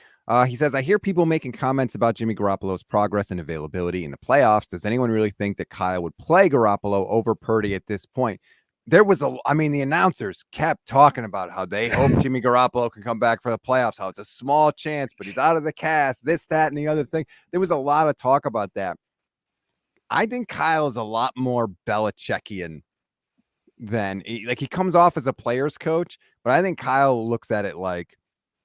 He says, I hear people making comments about Jimmy Garoppolo's progress and availability in the playoffs. Does anyone really think that Kyle would play Garoppolo over Purdy at this point? The announcers kept talking about how they hope Jimmy Garoppolo can come back for the playoffs, how it's a small chance, but he's out of the cast, this, that, and the other thing. There was a lot of talk about that. I think Kyle is a lot more Belichickian than he comes off as a player's coach, but I think Kyle looks at it like,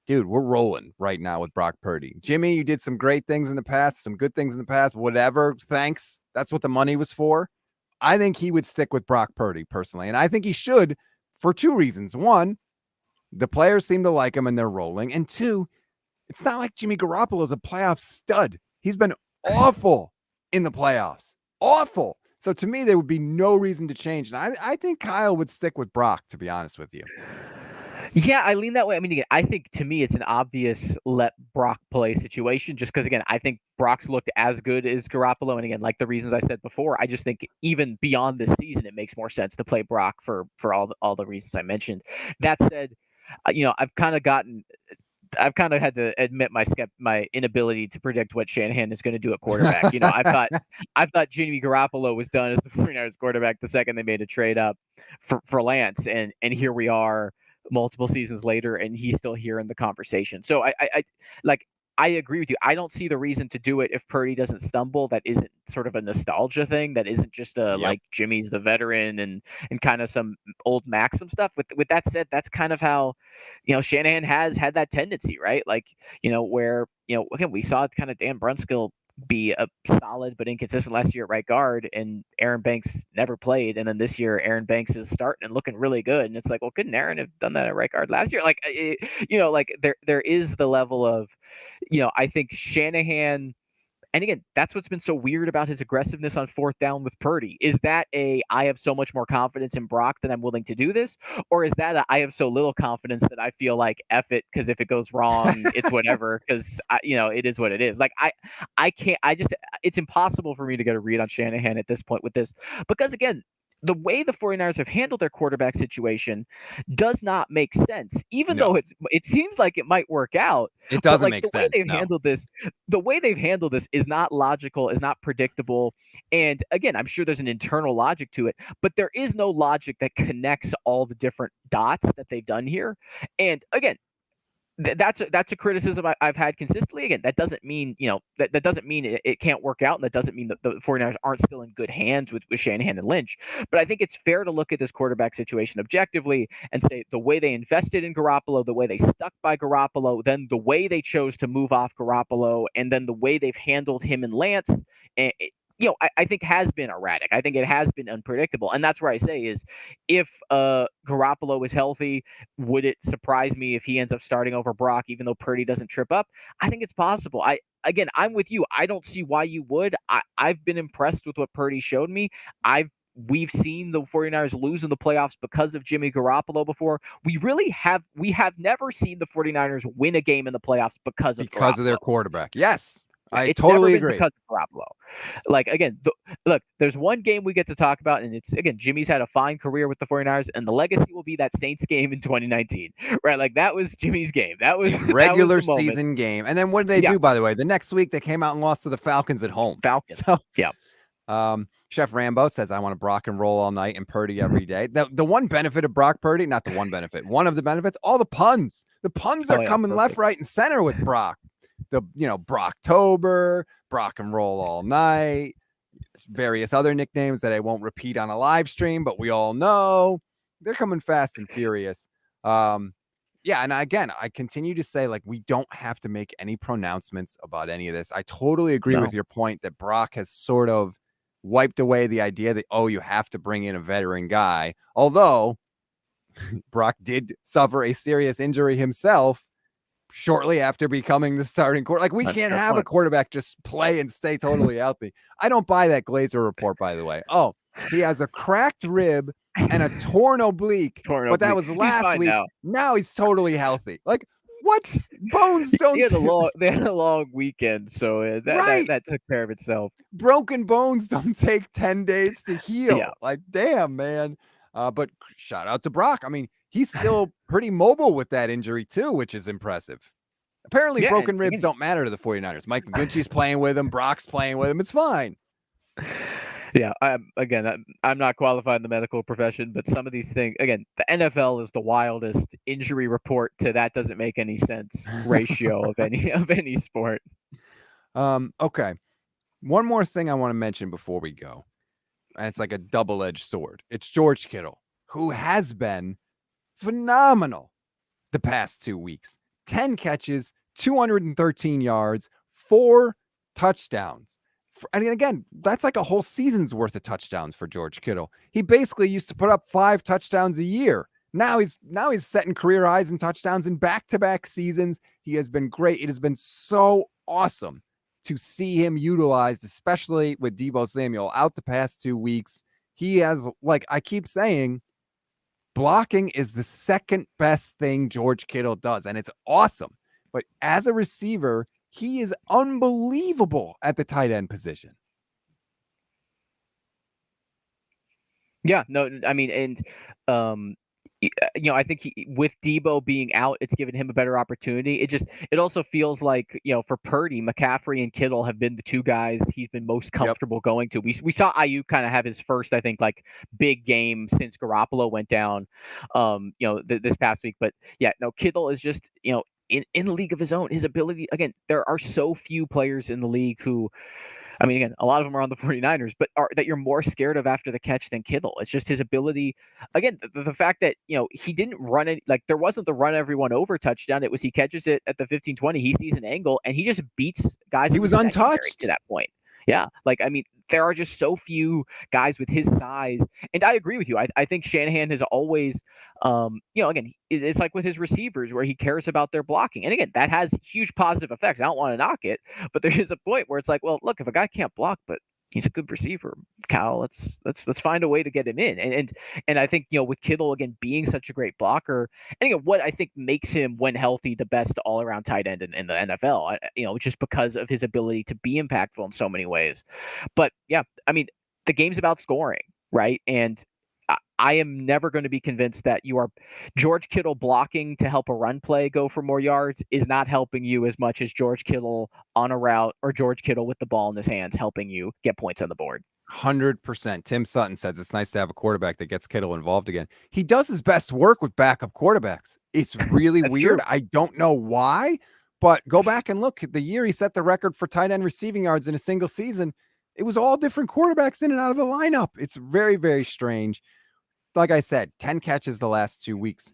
dude, we're rolling right now with Brock Purdy. Jimmy, you did some great things in the past, some good things in the past, whatever. Thanks. That's what the money was for. I think he would stick with Brock Purdy personally. And I think he should, for two reasons. One, the players seem to like him and they're rolling. And two, it's not like Jimmy Garoppolo is a playoff stud. He's been awful in the playoffs. Awful. So to me, there would be no reason to change. And I think Kyle would stick with Brock, to be honest with you. Yeah, I lean that way. I mean, again, I think to me it's an obvious let Brock play situation, just because, again, I think Brock's looked as good as Garoppolo. And again, like the reasons I said before, I just think even beyond this season, it makes more sense to play Brock for all the reasons I mentioned. That said, I've kind of had to admit my inability to predict what Shanahan is going to do at quarterback. I thought Jimmy Garoppolo was done as the 49ers quarterback the second they made a trade up for Lance, and here we are multiple seasons later, and he's still here in the conversation. So I agree with you. I don't see the reason to do it if Purdy doesn't stumble. That isn't sort of a nostalgia thing. That isn't just like Jimmy's the veteran and kind of some old Maxim stuff. With that said, that's kind of how, Shanahan has had that tendency, right? Like, where, again, we saw kind of Dan Brunskill be a solid but inconsistent last year at right guard, and Aaron Banks never played. And then this year, Aaron Banks is starting and looking really good. And it's like, well, couldn't Aaron have done that at right guard last year? Like, like there is the level of, I think Shanahan, and again, that's what's been so weird about his aggressiveness on fourth down with Purdy. Is that I have so much more confidence in Brock that I'm willing to do this? Or is that I have so little confidence that I feel like F it, because if it goes wrong, it's whatever, because, it is what it is. Like, I can't, it's impossible for me to get a read on Shanahan at this point with this, because again, the way the 49ers have handled their quarterback situation does not make sense, even though it seems like it might work out. It But doesn't like make the way sense. they've handled this, is not logical, is not predictable. And again, I'm sure there's an internal logic to it, but there is no logic that connects all the different dots that they've done here. And again, that's a criticism I've had consistently. Again, that doesn't mean, that doesn't mean it can't work out, and that doesn't mean that the 49ers aren't still in good hands with Shanahan and Lynch. But I think it's fair to look at this quarterback situation objectively and say the way they invested in Garoppolo, the way they stuck by Garoppolo, then the way they chose to move off Garoppolo, and then the way they've handled him and Lance, I think has been erratic. I think it has been unpredictable. And that's where I say is, if Garoppolo is healthy, would it surprise me if he ends up starting over Brock, even though Purdy doesn't trip up? I think it's possible. I'm with you. I don't see why you would. I've been impressed with what Purdy showed me. I've we've seen the 49ers lose in the playoffs because of Jimmy Garoppolo before. We have never seen the 49ers win a game in the playoffs because of their Garoppolo. quarterback. Yes, I It's totally never been agree. because of Garoppolo. Like, again, look, there's one game we get to talk about, and it's, again, Jimmy's had a fine career with the 49ers, and the legacy will be that Saints game in 2019, right? Like, that was Jimmy's game. That was A regular that was the moment. season game. And then what did they Yeah. do, by the way? The next week, they came out and lost to the Falcons at home. Falcons. So, yeah. Chef Rambo says, I want to Brock and roll all night and Purdy every day. The one benefit of Brock Purdy, not the one benefit, one of the benefits, all the puns. The puns are coming left, right, and center with Brock. Brocktober, Brock and roll all night, various other nicknames that I won't repeat on a live stream, but we all know they're coming fast and furious. Yeah, and again, I continue to say, like, we don't have to make any pronouncements about any of this. I totally agree with your point that Brock has sort of wiped away the idea that, oh, you have to bring in a veteran guy. Although Brock did suffer a serious injury himself shortly after becoming the starting quarterback. Like, we can't have a quarterback just play and stay totally healthy. I don't buy that Glazer report, by the way. Oh, he has a cracked rib and a torn oblique, but that was last week. Now he's totally healthy. Like, what? Bones don't. They had a long weekend, so that took care of itself. Broken bones don't take 10 days to heal. Yeah. Like, damn, man. But shout out to Brock. I mean, he's still pretty mobile with that injury too, which is impressive. Apparently, broken ribs don't matter to the 49ers. Mike McGlinchey's playing with him. Brock's playing with him. It's fine. Yeah, I'm not qualified in the medical profession, but some of these things, again, the NFL is the wildest injury report to that doesn't make any sense ratio of any sport. Okay. One more thing I want to mention before we go, and it's like a double-edged sword. It's George Kittle, who has been phenomenal the past 2 weeks. 10 catches, 213 yards, 4 touchdowns. And again, that's like a whole season's worth of touchdowns for George Kittle. He basically used to put up 5 touchdowns a year. Now he's setting career highs in touchdowns in back-to-back seasons. He has been great. It has been so awesome to see him utilized, especially with Deebo Samuel out the past 2 weeks. He has, like I keep saying, blocking is the second best thing George Kittle does, and it's awesome. But as a receiver, he is unbelievable at the tight end position. Yeah, no, I mean, and I think with Deebo being out, it's given him a better opportunity. It also feels like, for Purdy, McCaffrey and Kittle have been the 2 guys he's been most comfortable going to. We saw Ayuk kind of have his first, I think, like, big game since Garoppolo went down, this past week. But yeah, no, Kittle is just, in a league of his own. His ability, again, there are so few players in the league who, I mean, again, a lot of them are on the 49ers, but that you're more scared of after the catch than Kittle. It's just his ability. Again, the fact that, he didn't run it, like, there wasn't the run everyone over touchdown. It was he catches it at the 15-20, he sees an angle, and he just beats guys. He was untouched to that point. Yeah. Like, I mean, there are just so few guys with his size. And I agree with you. I think Shanahan has always, again, it's like with his receivers where he cares about their blocking. And again, that has huge positive effects. I don't want to knock it, but there is a point where it's like, well, look, if a guy can't block, but he's a good receiver, Cal, let's find a way to get him in. And I think, with Kittle, again, being such a great blocker, and again, what I think makes him, when healthy, the best all around tight end in the NFL, just because of his ability to be impactful in so many ways. But yeah, I mean, the game's about scoring, right? And I am never going to be convinced that you are George Kittle blocking to help a run play go for more yards is not helping you as much as George Kittle on a route or George Kittle with the ball in his hands helping you get points on the board. 100%. Tim Sutton says it's nice to have a quarterback that gets Kittle involved again. He does his best work with backup quarterbacks. It's really weird. True. I don't know why, but go back and look at the year he set the record for tight end receiving yards in a single season. It was all different quarterbacks in and out of the lineup. It's very, very strange. Like I said, 10 catches the last 2 weeks.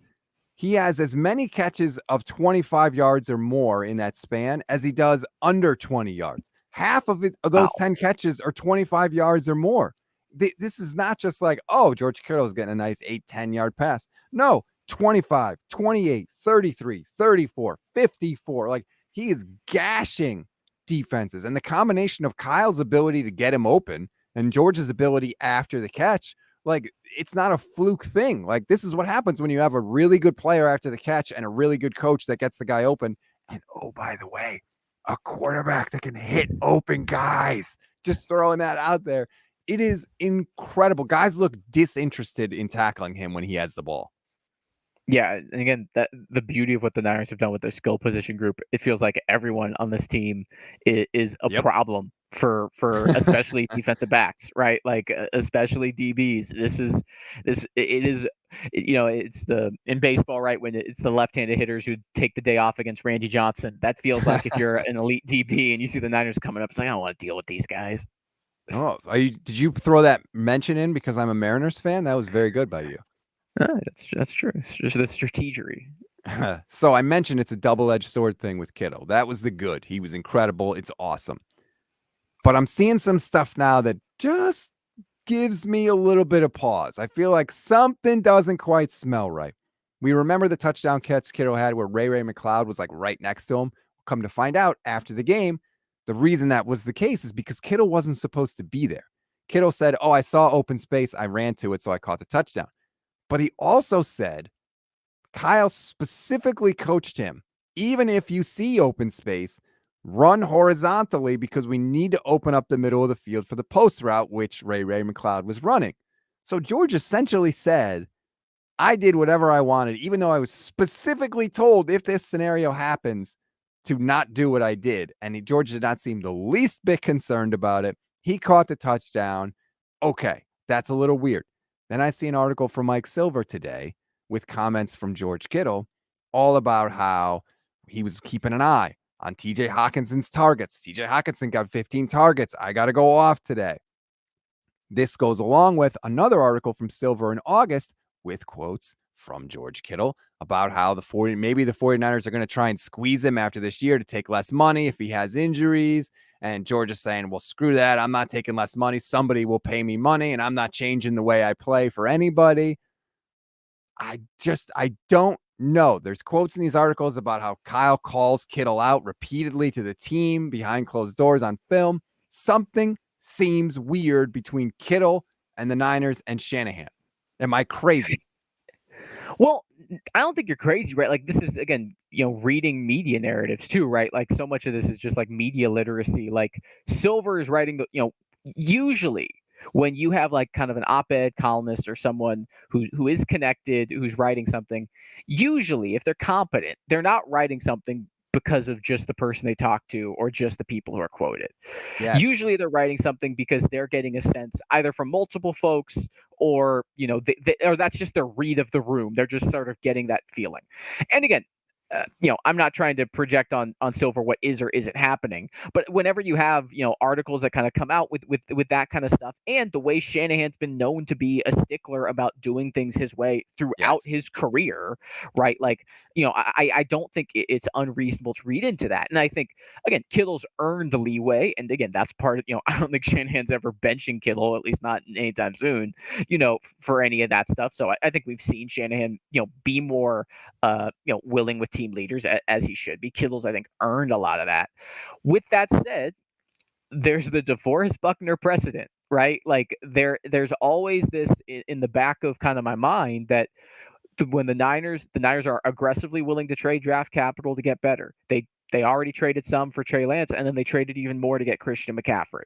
He has as many catches of 25 yards or more in that span as he does under 20 yards. Half of those 10 catches are 25 yards or more. This is not just like, oh, George Kittle is getting a nice 8-10 yard pass. No, 25, 28, 33, 34, 54. Like, he is gashing defenses. And the combination of Kyle's ability to get him open, And George's ability after the catch, like, it's not a fluke thing. Like, this is what happens when you have a really good player after the catch and a really good coach that gets the guy open. And oh, by the way, a quarterback that can hit open guys. Just throwing that out there. It is incredible. Guys look disinterested in tackling him when he has the ball. Yeah, and again, that the beauty of what the Niners have done with their skill position group, it feels like everyone on this team is a problem for especially defensive backs, right? Like especially DBs. It is it's the in baseball, right, when it's the left-handed hitters who take the day off against Randy Johnson. That feels like if you're an elite DB and you see the Niners coming up, it's like I don't want to deal with these guys. Oh, did you throw that mention in because I'm a Mariners fan? That was very good by you. That's true. It's just the strategery. So I mentioned it's a double-edged sword thing with Kittle. That was the good. He was incredible. It's awesome. But I'm seeing some stuff now that just gives me a little bit of pause. I feel like something doesn't quite smell right. We remember the touchdown catch Kittle had where Ray McCloud was like right next to him. Come to find out after the game, the reason that was the case is because Kittle wasn't supposed to be there. Kittle said, "Oh, I saw open space. I ran to it, so I caught the touchdown." But he also said Kyle specifically coached him, even if you see open space, run horizontally because we need to open up the middle of the field for the post route, which Ray McCloud was running. So George essentially said, I did whatever I wanted, even though I was specifically told if this scenario happens to not do what I did. And George did not seem the least bit concerned about it. He caught the touchdown. Okay, that's a little weird. Then I see an article from Mike Silver today with comments from George Kittle all about how he was keeping an eye on TJ Hawkinson's targets. TJ Hawkinson got 15 targets. I got to go off today. This goes along with another article from Silver in August with quotes from George Kittle about how maybe the 49ers are going to try and squeeze him after this year to take less money if he has injuries. And George is saying, well, screw that. I'm not taking less money. Somebody will pay me money, and I'm not changing the way I play for anybody. I don't know. There's quotes in these articles about how Kyle calls Kittle out repeatedly to the team behind closed doors on film. Something seems weird between Kittle and the Niners and Shanahan. Am I crazy? Well, I don't think you're crazy, right? Like this is again, reading media narratives too, right? Like so much of this is just like media literacy. Like Silver is writing usually when you have like kind of an op-ed columnist or someone who is connected, who's writing something, usually if they're competent, they're not writing something because of just the person they talk to or just the people who are quoted. Yes. Usually they're writing something because they're getting a sense either from multiple folks or or that's just their read of the room. They're just sort of getting that feeling. And again, I'm not trying to project on Silver what is or isn't happening, but whenever you have articles that kind of come out with that kind of stuff, and the way Shanahan's been known to be a stickler about doing things his way throughout his career, right? Like I don't think it's unreasonable to read into that, and I think again Kittle's earned the leeway, and again that's part of I don't think Shanahan's ever benching Kittle, at least not anytime soon, for any of that stuff. So I think we've seen Shanahan be more willing with team leaders as he should be. Kittle's, I think, earned a lot of that. With that said, there's the DeForest Buckner precedent, right? Like there's always this in the back of kind of my mind that when the Niners are aggressively willing to trade draft capital to get better. They already traded some for Trey Lance, and then they traded even more to get Christian McCaffrey.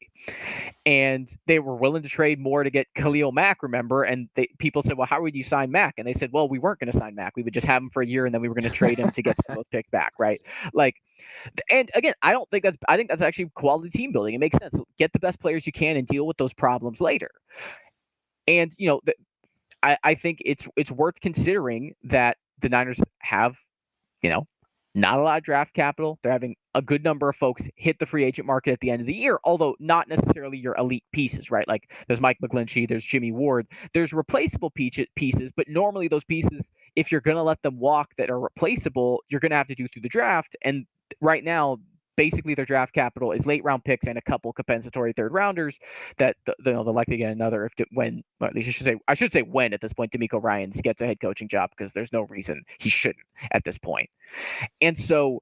And they were willing to trade more to get Khalil Mack, remember? And people said, well, how would you sign Mack? And they said, well, we weren't going to sign Mack. We would just have him for a year, and then we were going to trade him to get some of those picks back, right? Like, and again, I think that's actually quality team building. It makes sense. Get the best players you can and deal with those problems later. And, I think it's worth considering that the Niners have, not a lot of draft capital. They're having a good number of folks hit the free agent market at the end of the year, although not necessarily your elite pieces, right? Like there's Mike McGlinchey, there's Jimmy Ward, there's replaceable pieces, but normally those pieces, if you're going to let them walk that are replaceable, you're going to have to do through the draft. And right now, basically their draft capital is late round picks and a couple compensatory they're likely get another when, or at least I should say when at this point DeMeco Ryans gets a head coaching job, because there's no reason he shouldn't at this point. And so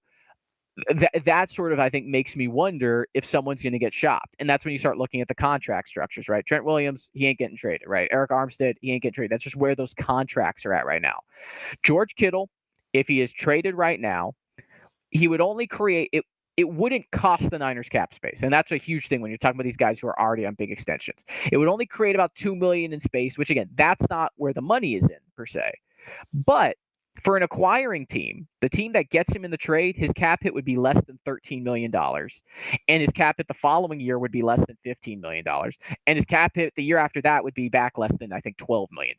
that sort of, I think, makes me wonder if someone's going to get shopped. And that's when you start looking at the contract structures, right? Trent Williams, he ain't getting traded, right? Eric Armstead, he ain't getting traded. That's just where those contracts are at right now. George Kittle, if he is traded right now, he would only create it. It wouldn't cost the Niners cap space, and that's a huge thing when you're talking about these guys who are already on big extensions. It would only create about $2 million in space, which again, that's not where the money is in per se. But for an acquiring team, the team that gets him in the trade, his cap hit would be less than $13 million. And his cap hit the following year would be less than $15 million. And his cap hit the year after that would be back less than, I think, $12 million.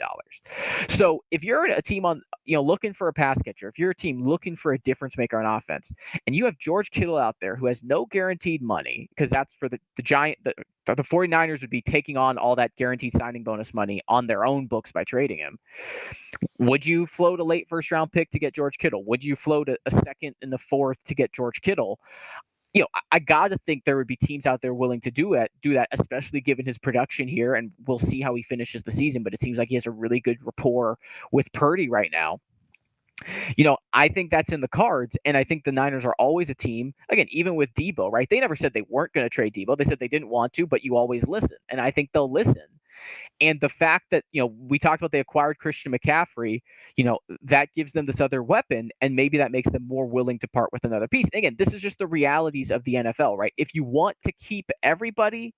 So if you're a team on, looking for a pass catcher, if you're a team looking for a difference maker on offense, and you have George Kittle out there who has no guaranteed money, because that's for the Giant, the 49ers would be taking on all that guaranteed signing bonus money on their own books by trading him. Would you float a late first round pick to get George Kittle? Would you float a second and the fourth to get George Kittle? I got to think there would be teams out there willing to do that, especially given his production here. And we'll see how he finishes the season. But it seems like he has a really good rapport with Purdy right now. I think that's in the cards. And I think the Niners are always a team, again, even with Debo, right? They never said they weren't going to trade Debo. They said they didn't want to, but you always listen. And I think they'll listen. And the fact that, we talked about they acquired Christian McCaffrey, that gives them this other weapon, and maybe that makes them more willing to part with another piece. And again, this is just the realities of the NFL, right? If you want to keep everybody,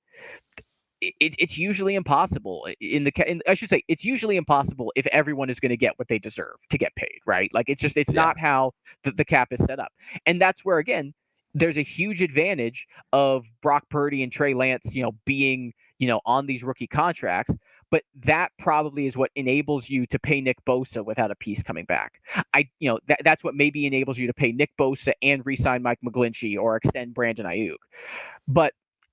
it's usually impossible. I should say, it's usually impossible if everyone is going to get what they deserve to get paid, right? Like it's not how the cap is set up. And that's where, again, there's a huge advantage of Brock Purdy and Trey Lance, being, on these rookie contracts. But that probably is what enables you to pay Nick Bosa without a piece coming back. That's what maybe enables you to pay Nick Bosa and re-sign Mike McGlinchey or extend Brandon Ayuk. But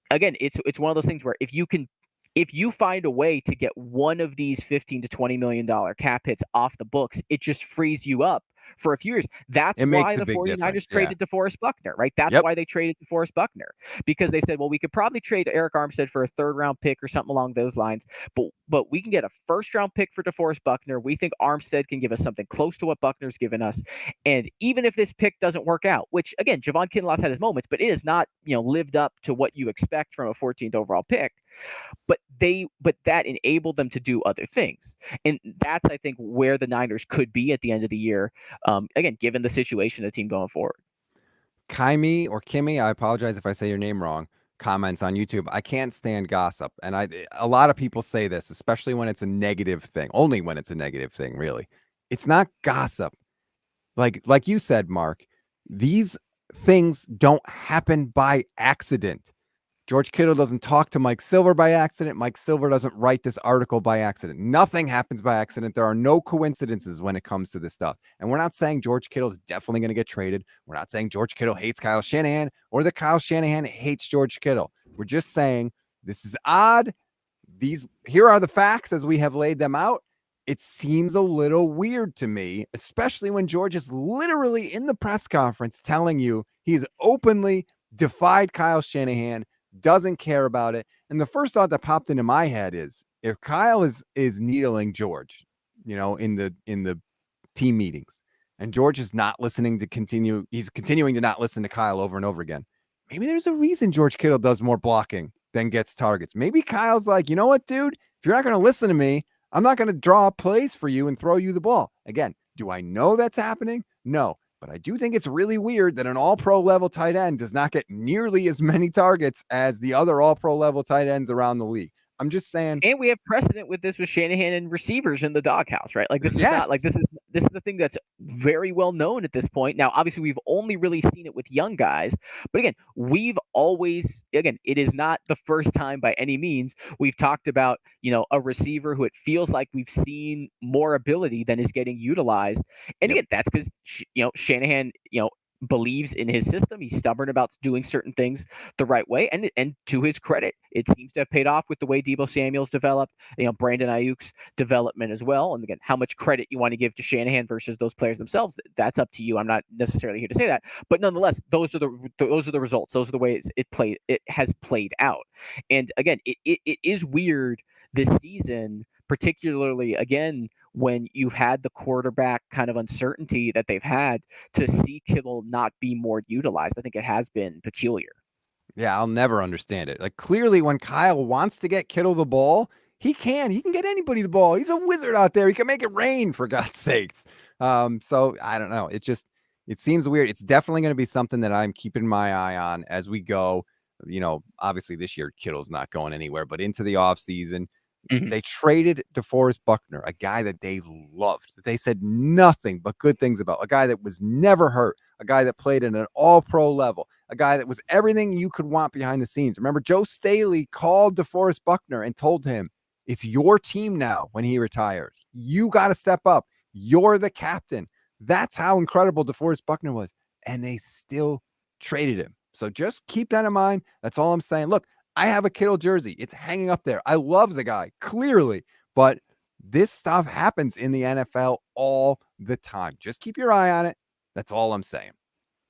again, it's one of those things where if you find a way to get one of these $15 to $20 million cap hits off the books, it just frees you up for a few years. That's why the 49ers traded DeForest Buckner, right? That's why they traded DeForest Buckner, because they said, well, we could probably trade Eric Armstead for a third-round pick or something along those lines, but we can get a first-round pick for DeForest Buckner. We think Armstead can give us something close to what Buckner's given us. And even if this pick doesn't work out, which, again, Javon Kinlaw had his moments, but it is not, lived up to what you expect from a 14th overall pick. But that enabled them to do other things. And that's, I think, where the Niners could be at the end of the year. Again, given the situation of the team going forward. Kimi or Kimmy, I apologize if I say your name wrong, comments on YouTube. I can't stand gossip. And a lot of people say this, especially when it's a negative thing, only when it's a negative thing, really. It's not gossip. Like you said, Mark, these things don't happen by accident. George Kittle doesn't talk to Mike Silver by accident. Mike Silver doesn't write this article by accident. Nothing happens by accident. There are no coincidences when it comes to this stuff. And we're not saying George Kittle is definitely going to get traded. We're not saying George Kittle hates Kyle Shanahan or that Kyle Shanahan hates George Kittle. We're just saying this is odd. Here are the facts as we have laid them out. It seems a little weird to me, especially when George is literally in the press conference telling you he's openly defied Kyle Shanahan, doesn't care about it. And the first thought that popped into my head is, if Kyle is needling George, in the team meetings, and George is not listening he's continuing to not listen to Kyle over and over again, maybe there's a reason George Kittle does more blocking than gets targets. Maybe Kyle's like, you know what, dude, if you're not going to listen to me, I'm not going to draw plays for you and throw you the ball. Again, do I know that's happening? No. But I do think it's really weird that an all-pro level tight end does not get nearly as many targets as the other all-pro level tight ends around the league. I'm just saying. And we have precedent with this with Shanahan and receivers in the doghouse, right? Like this is not like this is a thing that's very well known at this point. Now, obviously, we've only really seen it with young guys, but again, it is not the first time by any means we've talked about, a receiver who it feels like we've seen more ability than is getting utilized. And again, that's because Shanahan, believes in his system. He's stubborn about doing certain things the right way. And to his credit, it seems to have paid off with the way Deebo Samuel's developed, Brandon Ayuk's development as well. And again, how much credit you want to give to Shanahan versus those players themselves, that's up to you. I'm not necessarily here to say that, but nonetheless, those are the results. Those are the ways it has played out. And again, it is weird this season, particularly again when you've had the quarterback kind of uncertainty that they've had, to see Kittle not be more utilized. I think it has been peculiar. Yeah, I'll never understand it. Like, clearly, when Kyle wants to get Kittle the ball, he can. He can get anybody the ball. He's a wizard out there. He can make it rain, for God's sakes. So I don't know. It seems weird. It's definitely going to be something that I'm keeping my eye on as we go. Obviously this year Kittle's not going anywhere, but into the offseason, Mhm. they traded DeForest Buckner, a guy that they loved, that they said nothing but good things about, a guy that was never hurt, a guy that played at an all-pro level, a guy that was everything you could want behind the scenes. Remember, Joe Staley called DeForest Buckner and told him, it's your team now when he retires. You got to step up. You're the captain. That's how incredible DeForest Buckner was. And they still traded him. So just keep that in mind. That's all I'm saying. Look, I have a Kittle jersey. It's hanging up there. I love the guy, clearly. But this stuff happens in the NFL all the time. Just keep your eye on it. That's all I'm saying.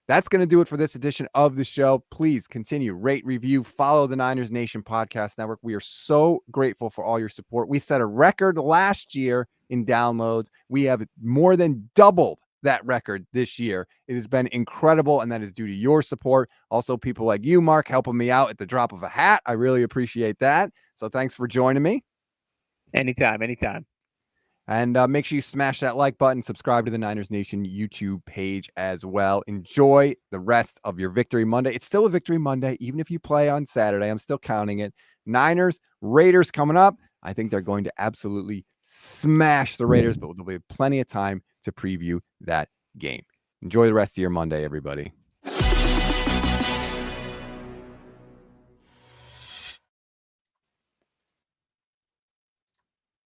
That's going to do it for this edition of the show. Please continue, rate, review, follow the Niners Nation Podcast Network. We are so grateful for all your support. We set a record last year in downloads. We have more than doubled that record this year. It has been incredible, and that is due to your support. Also, people like you, Mark, helping me out at the drop of a hat. I really appreciate that. So thanks for joining me. Anytime. And make sure you smash that like button, subscribe to the Niners Nation YouTube page as well. Enjoy the rest of your Victory Monday. It's still a Victory Monday, even if you play on Saturday. I'm still counting it. Niners, Raiders coming up. I think they're going to absolutely smash the Raiders, but there'll be plenty of time to preview that game. Enjoy the rest of your Monday, everybody.